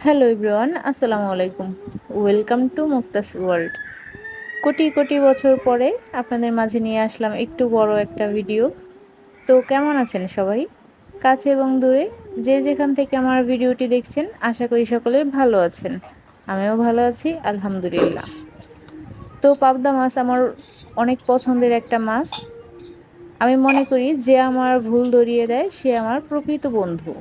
Hello everyone, আসসালামু আলাইকুম। Welcome to Mukta's world. Crore crore বছর পরে আপনাদের মাঝে নিয়ে আসলাম একটু বড় একটা ভিডিও। তো কেমন আছেন সবাই, কাছে এবং দূরে, যে যেখান থেকে আমার ভিডিওটি দেখছেন? আশা করি সকলে ভালো আছেন। আমিও ভালো আছি, আলহামদুলিল্লাহ। তো পাবদা মাছ আমার অনেক পছন্দের একটা মাছ। আমি মনে করি যে আমার ভুল ধরিয়ে দেয় সে আমার প্রকৃত বন্ধু।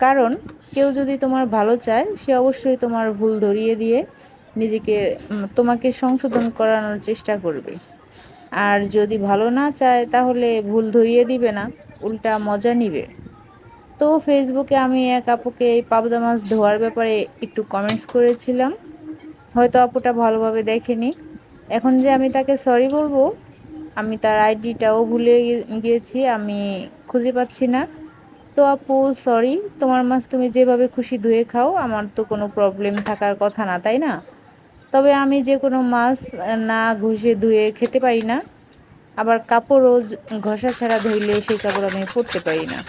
কারণ কেউ যদি তোমার ভালো চায় সে অবশ্যই তোমার ভুল ধরিয়ে দিয়ে নিজেকে তোমাকে সংশোধন করানোর চেষ্টা করবে। আর যদি ভালো না চায় তাহলে ভুল ধরিয়ে দিবে না, উল্টা মজা নিবে। তো ফেসবুকে আমি এক আপুকে এই পাবদা মাছ ধোয়ার ব্যাপারে একটু কমেন্টস করেছিলাম। হয়তো আপুটা ভালোভাবে দেখেনি। এখন যে আমি তাকে সরি বলবো, আমি তার আইডিটাও ভুলে গিয়েছি, আমি খুঁজে পাচ্ছি না। তো আপু, সরি, তোমার মাছ তুমি যেভাবে খুশি ধুয়ে খাও, আমার তো কোনো প্রবলেম থাকার কথা না, তাই না? তবে আমি যে কোনো মাছ না ঘষে ধুয়ে খেতে পারি না। আবার কাপড়ও ঘষা ছাড়া ধুইলে সেই কাপড় আমি পরতে পারি না।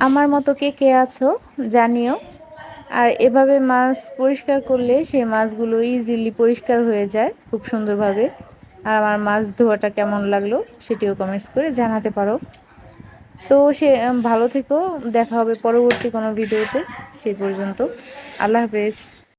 আমার মতো কে কে আছো জানিও। আর এভাবে মাছ পরিষ্কার করলে সেই মাছগুলো ইজিলি পরিষ্কার হয়ে যায় খুব সুন্দরভাবে। আর আমার মাছ ধোয়াটা কেমন লাগলো সেটিও কমেন্টস করে জানাতে পারো। তো সে ভালো থেকো, দেখা হবে পরবর্তী কোনো ভিডিওতে। সেই পর্যন্ত আল্লাহ হাফেজ।